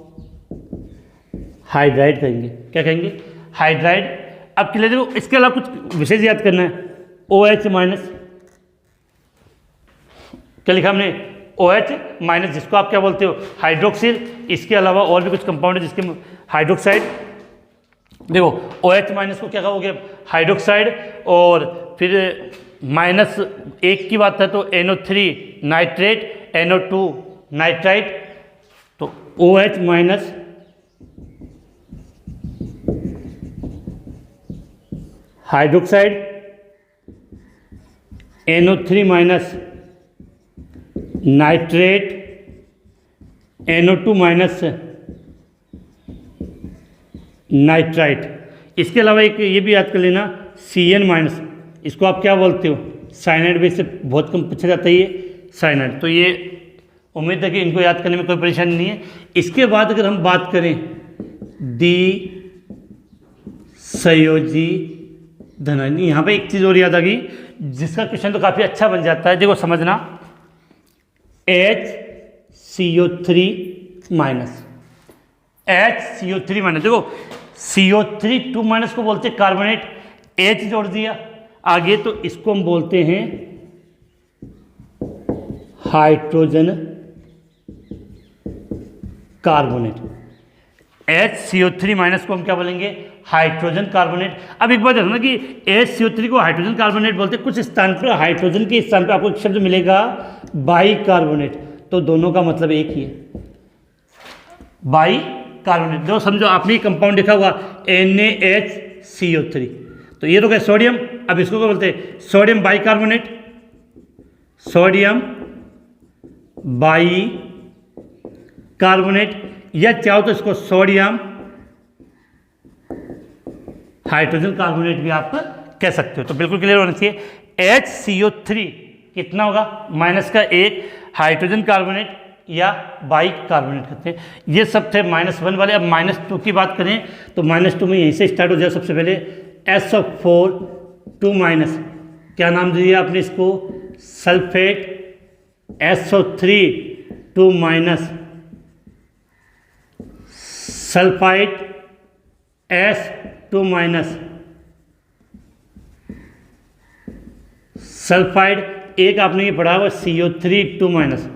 हाइड्राइड कहेंगे। क्या कहेंगे, हाइड्राइड। अब क्लियर देखो, इसके अलावा कुछ विशेष याद करना है। OH-, क्या लिखा हमने, OH-, जिसको आप क्या बोलते हो, हाइड्रोक्सिल। इसके अलावा और भी कुछ कंपाउंड है जिसके हाइड्रोक्साइड। देखो OH- को क्या कहोगे, हाइड्रोक्साइड। और फिर -1 की बात है तो NO3 नाइट्रेट, NO2 नाइट्राइट, तो OH minus hydroxide, NO3 minus nitrate, NO2 minus nitrite. इसके अलावा एक ये भी याद कर लेना CN माइनस, इसको आप क्या बोलते हो, साइनाइड। भी से बहुत कम पूछा जाता है ये साइनाइड। तो ये उम्मीद है कि इनको याद करने में कोई परेशानी नहीं है। इसके बाद अगर हम बात करें द्विसंयोजी धनायन, यहाँ पे एक चीज़ और याद आ गई जिसका क्वेश्चन तो काफ़ी अच्छा बन जाता है, देखो समझना। HCO3 माइनस, HCO3 माइनस, देखो CO3 2 माइनस को बोलते हैं कार्बोनेट, H जोड़ दिया आगे तो इसको हम बोलते हैं हाइड्रोजन कार्बोनेट। HCO3 माइनस को हम क्या बोलेंगे, हाइड्रोजन कार्बोनेट। अब एक बात देखो ना कि HCO3 को हाइड्रोजन कार्बोनेट बोलते हैं, कुछ स्थान पर हाइड्रोजन के स्थान पर आपको एक शब्द मिलेगा बाई कार्बोनेट, तो दोनों का मतलब एक ही है, बाई कार्बोनेट। जो समझो आपने कंपाउंड लिखा हुआ NaHCO3, तो ये तो क्या सोडियम, अब इसको क्या बोलते हैं, sodium by carbonate, sodium by carbonate, या चाहो तो इसको सोडियम हाइड्रोजन कार्बोनेट भी आप कह सकते हो। तो बिल्कुल क्लियर होना चाहिए। HCO3 कितना होगा, -1 हाइड्रोजन कार्बोनेट या बाई कार्बोनेट कहते हैं। ये सब थे -1 वाले। अब -2 की बात करें तो -2 में यहीं से स्टार्ट हो जाए। सबसे पहले SO4 2 माइनस, क्या नाम दिया आपने इसको, sulphate. SO3 2 minus sulphide, S2 minus sulphide. एक आपने ये पढ़ा हुआ CO3 2 माइनस,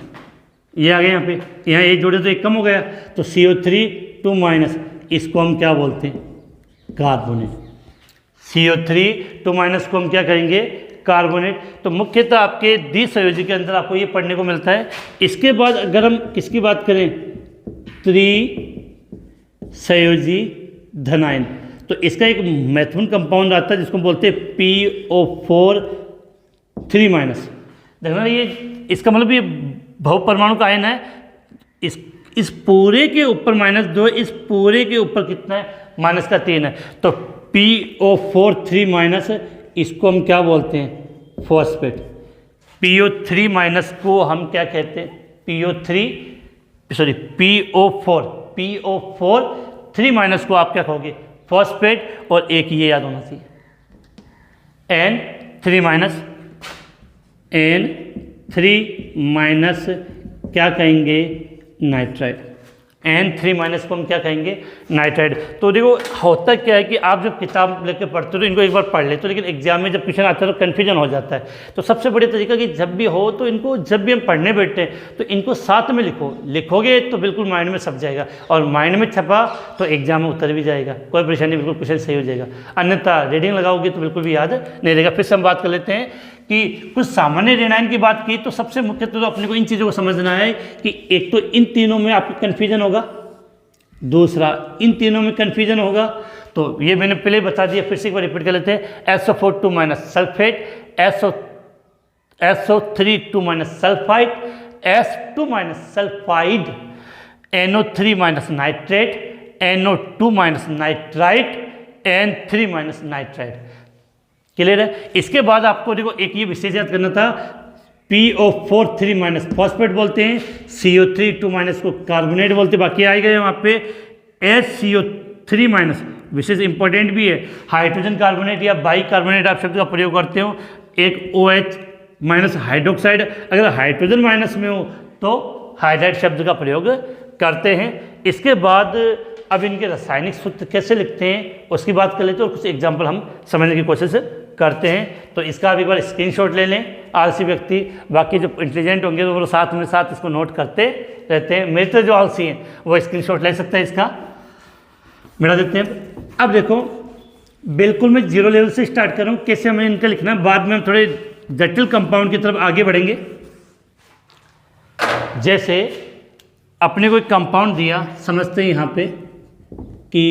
ये आ गया यहाँ पे, यहाँ एक जोड़े तो एक कम हो गया, तो CO3 2 माइनस, इसको हम क्या बोलते हैं, कार्बोनेट। CO3 2 माइनस को हम क्या कहेंगे, कार्बोनेट। तो मुख्यतः आपके द्विसंयोजी के अंदर आपको ये पढ़ने को मिलता है। इसके बाद अगर हम किसकी बात करें, त्रिसंयोजी धनायन, तो इसका एक महत्वपूर्ण कंपाउंड आता है जिसको बोलते हैं PO4 3 माइनस। देखना ये इसका मतलब ये बहुपरमाणु का आयन है। इस पूरे के ऊपर -2, इस पूरे के ऊपर कितना है, -3 है। तो PO4 3 माइनस, इसको हम क्या बोलते हैं, फॉस्फेट। PO3 माइनस को हम क्या कहते हैं, PO4 3 माइनस को आप क्या कहोगे, फॉस्फेट। और एक ये याद होना चाहिए N3 माइनस क्या कहेंगे, नाइट्राइड। N3 माइनस को हम क्या कहेंगे, नाइट्राइड। तो देखो होता क्या है कि आप जब किताब लेकर पढ़ते हो तो इनको एक बार पढ़ लेते हो, लेकिन एग्जाम में जब क्वेश्चन आता है तो कन्फ्यूजन हो जाता है। तो सबसे बढ़िया तरीका कि जब भी हो तो इनको, जब भी हम पढ़ने बैठते हैं तो इनको साथ में लिखोगे तो बिल्कुल माइंड में छप जाएगा, और माइंड में छपा तो एग्जाम में उतर भी जाएगा, कोई परेशानी, बिल्कुल क्वेश्चन सही हो जाएगा। अन्यथा रीडिंग लगाओगे तो बिल्कुल भी याद नहीं रहेगा। फिर से हम बात कर लेते हैं कि कुछ सामान्य ऋणायन की बात की, तो सबसे मुख्यतः तो अपने को इन चीज़ों को समझना है कि एक तो इन तीनों में आपको कन्फ्यूजन होगा, दूसरा इन तीनों में कन्फ्यूजन होगा। तो ये मैंने पहले बता दिया, फिर से एक बार रिपीट कर लेते हैं। SO4 2 minus sulphate, SO3 2 minus sulphide, S2 minus sulphide, NO3 minus nitrate, NO2 minus nitrite, N3 minus nitrite. Clear है। इसके बाद आपको देखो एक ये विशेष याद करना था, PO4 3 माइनस फॉस्फेट बोलते हैं, CO3 2 माइनस को कार्बोनेट बोलते हैं। बाकी आएगा वहाँ पे HCO3 माइनस, विशेष इंपॉर्टेंट भी है, हाइड्रोजन कार्बोनेट या बाई कार्बोनेट आप शब्द का प्रयोग करते हो। एक OH माइनस हाइड्रोक्साइड, अगर हाइड्रोजन माइनस में हो तो हाइड्राइड शब्द का प्रयोग करते हैं। इसके बाद अब इनके रासायनिक सूत्र कैसे लिखते हैं उसकी बात कर लेते हैं और कुछ एग्जाम्पल हम समझने की कोशिश करते हैं। तो इसका आप एक बार स्क्रीनशॉट ले लें, आलसी व्यक्ति, बाकी जो इंटेलिजेंट होंगे तो वो साथ में साथ इसको नोट करते रहते हैं। मेरे तो जो आलसी हैं वो स्क्रीनशॉट ले सकते हैं, इसका मिटा देते हैं। अब देखो बिल्कुल मैं 0 लेवल से स्टार्ट कर रहा हूँ, कैसे हमें इनका लिखना है, बाद में हम थोड़े जटिल कंपाउंड की तरफ आगे बढ़ेंगे। जैसे अपने को एक कंपाउंड दिया, समझते हैं यहाँ पे कि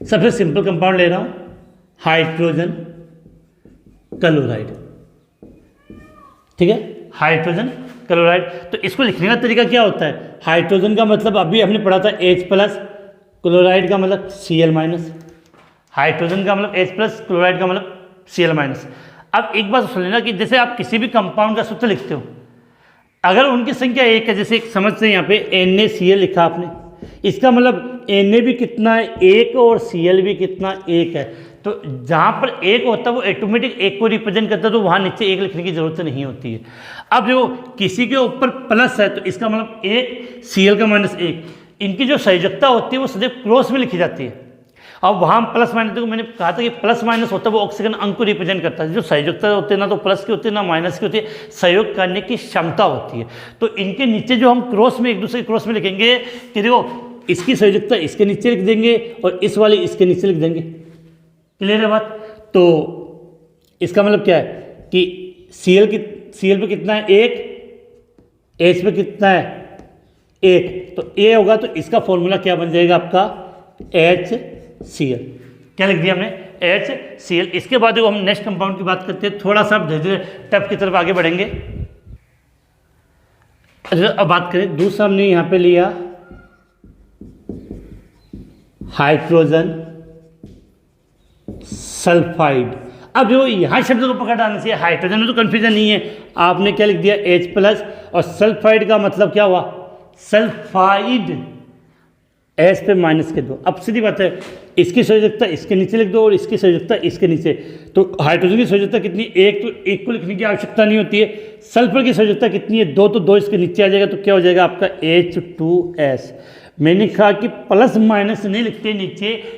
सबसे सिंपल कंपाउंड ले रहा हूँ, हाइड्रोजन क्लोराइड। ठीक है, हाइड्रोजन क्लोराइड। तो इसको लिखने का तरीका क्या होता है? हाइड्रोजन का मतलब अभी हमने पढ़ा था H+, क्लोराइड का मतलब Cl-। हाइड्रोजन का मतलब H+, क्लोराइड का मतलब Cl-। अब एक बात सुन लेना कि जैसे आप किसी भी कंपाउंड का सूत्र लिखते हो, अगर उनकी संख्या एक है, जैसे समझते हैं यहाँ पे NaCl लिखा आपने, इसका मतलब Na भी कितना है? एक, और Cl भी कितना? एक है। तो जहाँ पर एक होता है वो ऑटोमेटिक एक को रिप्रेजेंट करता है, तो वहाँ नीचे एक लिखने की जरूरत नहीं होती है। अब जो किसी के ऊपर प्लस है तो इसका मतलब एक, Cl का -1, इनकी जो संयोजकता होती है वो सदैव क्रॉस में लिखी जाती है। अब वहाँ प्लस माइनस, तो मैंने कहा था कि प्लस माइनस होता है वो ऑक्सीजन अंक को रिप्रेजेंट करता है। जो संयोजकता होती है ना तो प्लस की होती है ना माइनस की होती है, सहयोग करने की क्षमता होती है। तो इनके नीचे जो हम क्रॉस में एक दूसरे के क्रॉस में लिखेंगे कि देखो इसकी संयोजकता इसके नीचे लिख देंगे और इस वाली इसके नीचे लिख देंगे। क्लियर है बात? तो इसका मतलब क्या है कि Cl पे कितना है? एक, H पे कितना है? एक। तो A होगा तो इसका फॉर्मूला क्या बन जाएगा आपका? HCl। क्या लिख दिया हमने? HCl। इसके बाद जो हम नेक्स्ट कंपाउंड की बात करते हैं, थोड़ा सा धीरे धीरे टफ की तरफ आगे बढ़ेंगे। अब बात करें दूसरा, हमने यहाँ पे लिया हाइड्रोजन सल्फाइड। अब जो यहाँ शब्द को पकड़ आना चाहिए, हाइड्रोजन में तो कन्फ्यूजन नहीं है, आपने क्या लिख दिया? H+, और सल्फाइड का मतलब क्या हुआ? सल्फाइड, H पे -2। अब सीधी बात है, इसकी संयोजकता इसके नीचे लिख दो और इसकी संयोजकता इसके नीचे। तो हाइड्रोजन की संयोजकता कितनी? एक, तो एक को लिखने की आवश्यकता नहीं होती है। सल्फर की संयोजकता कितनी है? 2, तो 2 इसके नीचे आ जाएगा, तो क्या हो जाएगा आपका? H2S। मैंने कहा कि प्लस माइनस नहीं लिखते,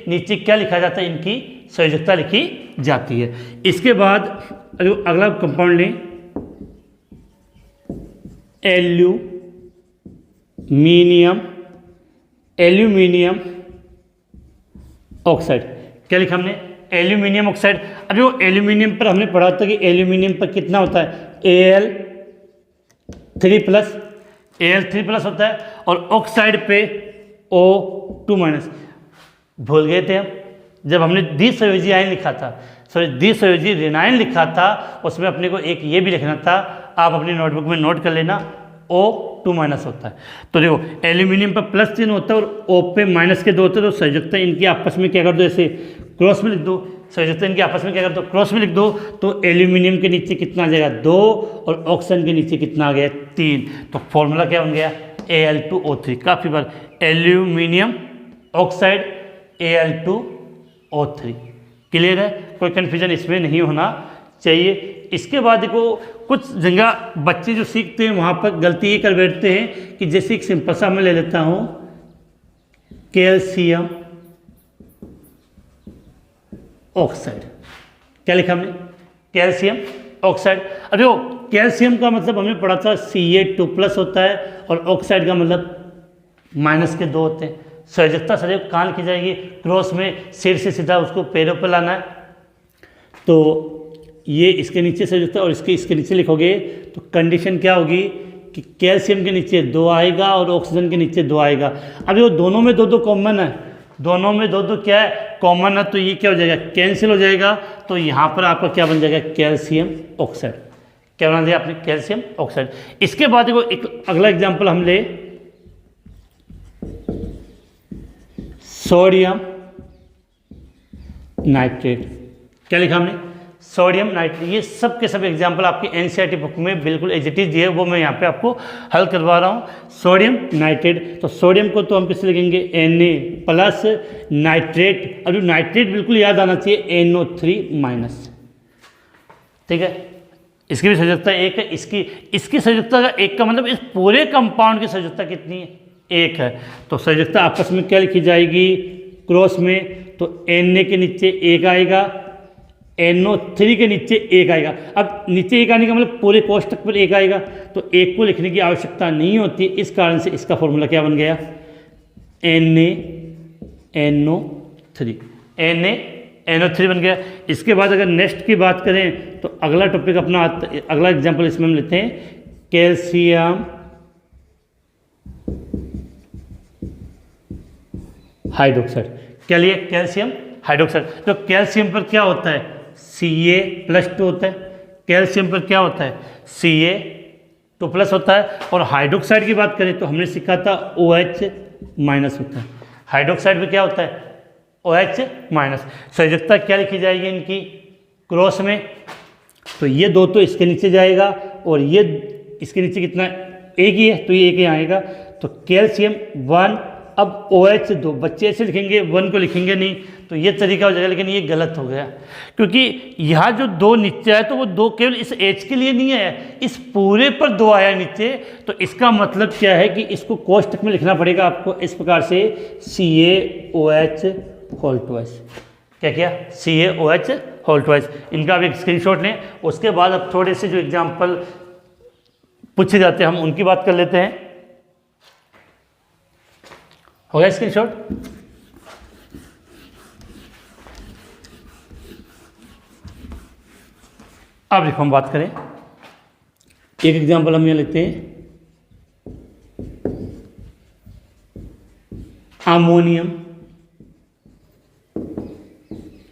नीचे क्या लिखा जाता है? इनकी संयोजकता लिखी जाती है। इसके बाद अगला कंपाउंड लें, एल्यूमिनियम ऑक्साइड। क्या लिखा हमने? Aluminium oxide. अब जो एल्यूमिनियम पर हमने पढ़ा था कि एल्यूमिनियम पर कितना होता है? Al3+ होता है, और ऑक्साइड पे O2-। भूल गए थे हम जब हमने द्विसंयोजी आयन लिखा था, द्विसंयोजी ऋणायन लिखा था, उसमें अपने को एक ये भी लिखना था, आप अपनी नोटबुक में नोट कर लेना, O2- होता है। तो देखो एल्यूमिनियम पर प्लस चिन्ह होता है और O पे -2 होते हैं, तो संयोजकता इनकी आपस में क्या कर दो? ऐसे क्रॉस में लिख दो। संयोजकता इनकी आपस में क्या कर दो? क्रॉस में लिख दो। तो एल्यूमिनियम के नीचे कितना आ जाएगा? 2, और ऑक्सीजन के नीचे कितना आ गया? 3। तो फॉर्मूला क्या बन गया? Al2O3। काफ़ी बार एल्यूमिनियम ऑक्साइड Al2O3। क्लियर है? कोई कन्फ्यूजन इसमें नहीं होना चाहिए। इसके बाद देखो कुछ जगह बच्चे जो सीखते हैं वहाँ पर गलती ये कर बैठते हैं कि जैसे एक सिंपल सा मैं ले लेता हूँ कैल्शियम ऑक्साइड। क्या लिखा हमने? Calcium oxide. अब देखो कैल्शियम का मतलब हमने पढ़ा था Ca2+ होता है, और ऑक्साइड का मतलब -2 होते हैं। संयोजकता सदैव कहाँ लिखी जाएगी? क्रॉस में, सिर से सीधा उसको पैरों पर लाना है। तो ये इसके नीचे संयोजकता और इसके नीचे लिखोगे तो कंडीशन क्या होगी कि कैल्शियम के नीचे 2 आएगा और ऑक्सीजन के नीचे 2 आएगा। अब जो दोनों में 2 कॉमन है, दोनों में 2 क्या है? कॉमन है, तो ये क्या हो जाएगा? कैंसिल हो जाएगा। तो यहाँ पर आपका क्या बन जाएगा? Calcium oxide. क्या बना दिया आपने? Calcium oxide. इसके बाद देखो एक अगला एग्जाम्पल हम ले, सोडियम नाइट्रेट। क्या लिखा हमने? Sodium nitrate. ये सब के सब एग्जाम्पल आपकी एनसीईआरटी बुक में बिल्कुल एज इट इज दिए, वो मैं यहाँ पे आपको हल करवा रहा हूँ। सोडियम नाइट्रेट, तो सोडियम को तो हम किससे लिखेंगे? Na+ nitrate. अब जो नाइट्रेट बिल्कुल याद आना चाहिए, NO3-। ठीक है, इसकी भी संयोजकता एक है, इसकी संयोजकता का एक का मतलब इस पूरे कंपाउंड की संयोजकता कितनी है? एक है। तो संयोजकता आपस में क्या लिखी जाएगी? क्रॉस में। तो Na के नीचे 1 आएगा, NO3 के नीचे 1 आएगा। अब नीचे 1 आने का मतलब पूरे कोष्टक पर 1 आएगा, तो 1 को लिखने की आवश्यकता नहीं होती। इस कारण से इसका फॉर्मूला क्या बन गया? NaNO3। NO3 बन गया। इसके बाद अगर नेक्स्ट की बात करें तो अगला टॉपिक अपना अगला एग्जाम्पल इसमें हम लेते हैं कैल्शियम हाइड्रोक्साइड। क्या लिए? Calcium hydroxide. तो कैल्शियम पर क्या होता है? Ca+2 होता है। कैल्शियम पर क्या होता है? Ca2+ होता है। और हाइड्रोक्साइड की बात करें तो हमने सीखा था OH- होता है। हाइड्रोक्साइड में क्या होता है? OH-। संयोजकता क्या लिखी जाएगी इनकी क्रॉस में? तो ये दो तो इसके नीचे जाएगा और ये इसके नीचे कितना, एक ही है तो ये एक ही आएगा। तो कैल्शियम 1, अब OH2, बच्चे ऐसे लिखेंगे 1 को लिखेंगे नहीं, तो ये तरीका हो जाएगा, लेकिन ये गलत हो गया क्योंकि यहाँ जो 2 नीचे आया तो वो 2 केवल इस H के लिए नहीं आया, इस पूरे पर 2 आया नीचे। तो इसका मतलब क्या है कि इसको कोष्टक में लिखना पड़ेगा आपको इस प्रकार से CaOH2। क्या किया? CaOH2। इनका अब एक स्क्रीनशॉट लें, उसके बाद अब थोड़े से जो एग्जाम्पल पूछे जाते हैं हम उनकी बात कर लेते हैं। हो गया स्क्रीनशॉट? अब देखो हम बात करें, एक एग्जाम्पल हम यहाँ लेते हैं अमोनियम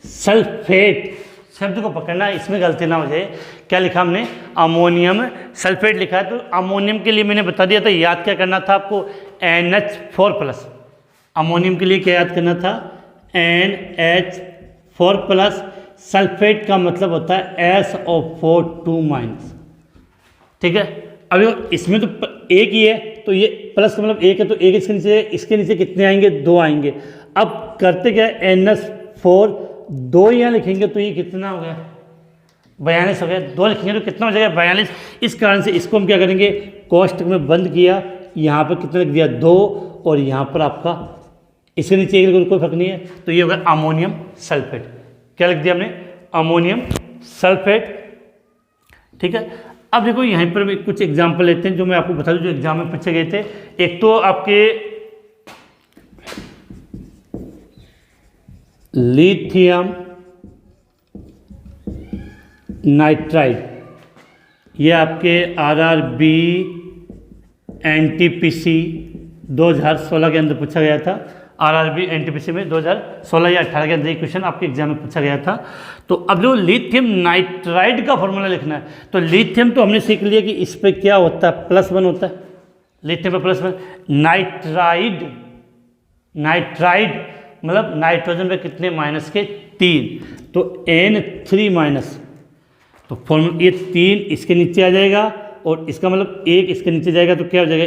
सल्फेट। शब्द को पकड़ना, इसमें गलती ना हो जाए। क्या लिखा हमने? अमोनियम सल्फेट लिखा है। तो अमोनियम के लिए मैंने बता दिया था, याद क्या करना था आपको? NH4+। अमोनियम के लिए क्या याद करना था? NH4+। सल्फेट का मतलब होता है SO4 ठीक है। अब इसमें तो एक ही है, तो ये प्लस का मतलब एक है, तो एक इसके नीचे कितने आएंगे? 2 आएंगे। अब करते क्या है? NH4 2 यहाँ लिखेंगे तो ये कितना हो गया? 42 हो गया। 2 लिखेंगे तो कितना हो जाएगा? 42। इस कारण से इसको हम क्या करेंगे? कोष्टक में बंद किया, यहाँ पर कितना लिख दिया? 2, और यहाँ पर आपका इसके नीचे एक, कोई फर्क नहीं है, तो ये होगा अमोनियम सल्फेट। क्या लिख दिया हमने? Ammonium sulphate. ठीक है। अब देखो यहीं पर भी कुछ एग्जाम्पल लेते हैं जो मैं आपको बता दूं, जो एग्जाम में पूछे गए थे। एक तो आपके लिथियम नाइट्राइड, ये आपके RRB NTPC 2016 के अंदर पूछा गया था। RRB NTPC में 2016 या 18 के अंदर ये क्वेश्चन आपके एग्जाम में पूछा गया था। तो अब जो लिथियम नाइट्राइड का फॉर्मूला लिखना है, तो लिथियम तो हमने सीख लिया कि इस पर क्या होता है? +1 होता है। लिथियम पर +1। नाइट्राइड मतलब नाइट्रोजन पे कितने? -3, तो N3-। तो फॉर्मूला ये 3 इसके नीचे आ जाएगा और इसका मतलब 1 इसके नीचे जाएगा, तो क्या हो जाएगा?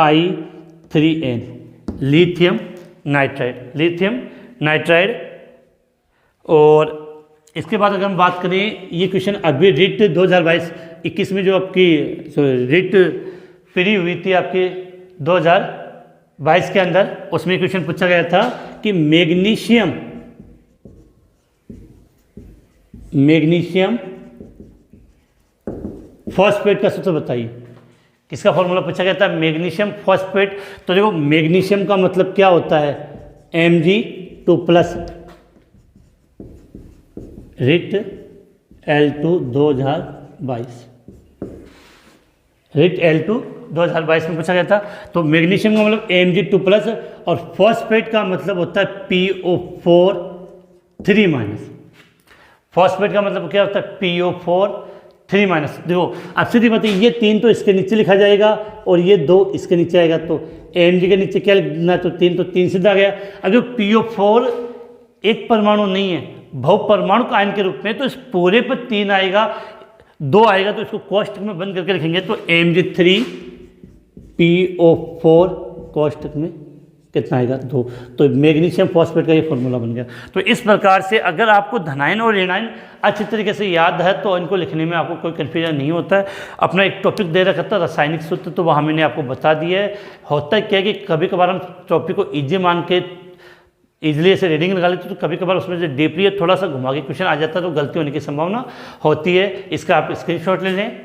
Li3N, lithium nitride. और इसके बाद अगर हम बात करें, ये क्वेश्चन अभी रिट 2022-21 में जो आपकी रिट फ्री हुई थी आपके 2022 के अंदर, उसमें क्वेश्चन पूछा गया था कि मैग्नीशियम फॉस्फेट का सूत्र बताइए। किसका फॉर्मूला पूछा गया था? Magnesium phosphate. तो देखो मैग्नीशियम का मतलब क्या होता है? Mg2+। रिट L2 2022 में पूछा गया था। तो मैग्नीशियम का मतलब Mg2+, और फॉस्फेट का मतलब होता है PO4 3-। फॉस्फेट का मतलब क्या होता है? PO4 3-। देखो अब सीधी बात है, ये 3 तो इसके नीचे लिखा जाएगा और ये 2 इसके नीचे आएगा। तो Mg के नीचे क्या लिखना? तो 3, तो 3 सीधा गया। अब जो PO4 एक परमाणु नहीं है, बहुपरमाणु आयन के रूप में, तो इस पूरे पर 3 आएगा, 2 आएगा, तो इसको कोष्टक में बंद करके लिखेंगे। तो Mg3PO4 कोष्टक में कितना आएगा? 2। तो मैग्नीशियम फॉस्फेट का ये फॉर्मूला बन गया। तो इस प्रकार से अगर आपको धनायन और ऋणायन अच्छी तरीके से याद है तो इनको लिखने में आपको कोई कन्फ्यूजन नहीं होता है। अपना एक टॉपिक दे रखा था रासायनिक सूत्र, तो वहाँ मैंने आपको बता दिया है। होता क्या है कि कभी कभार हम टॉपिक को ईजी मान के ईजिली ऐसे रीडिंग लगा लेते, तो कभी कभार उसमें से डीपली थोड़ा सा घुमा के क्वेश्चन आ जाता है, तो गलती होने की संभावना होती है। इसका आप स्क्रीनशॉट ले लें।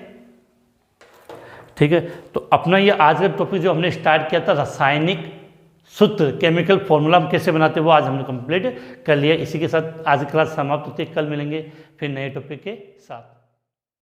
ठीक है। तो अपना ये आज का टॉपिक जो हमने स्टार्ट किया था रासायनिक सूत्र केमिकल फॉर्मूला हम कैसे बनाते हैं वो आज हमने कंप्लीट कर लिया। इसी के साथ आज की क्लास समाप्त होती है। कल मिलेंगे फिर नए टॉपिक के साथ।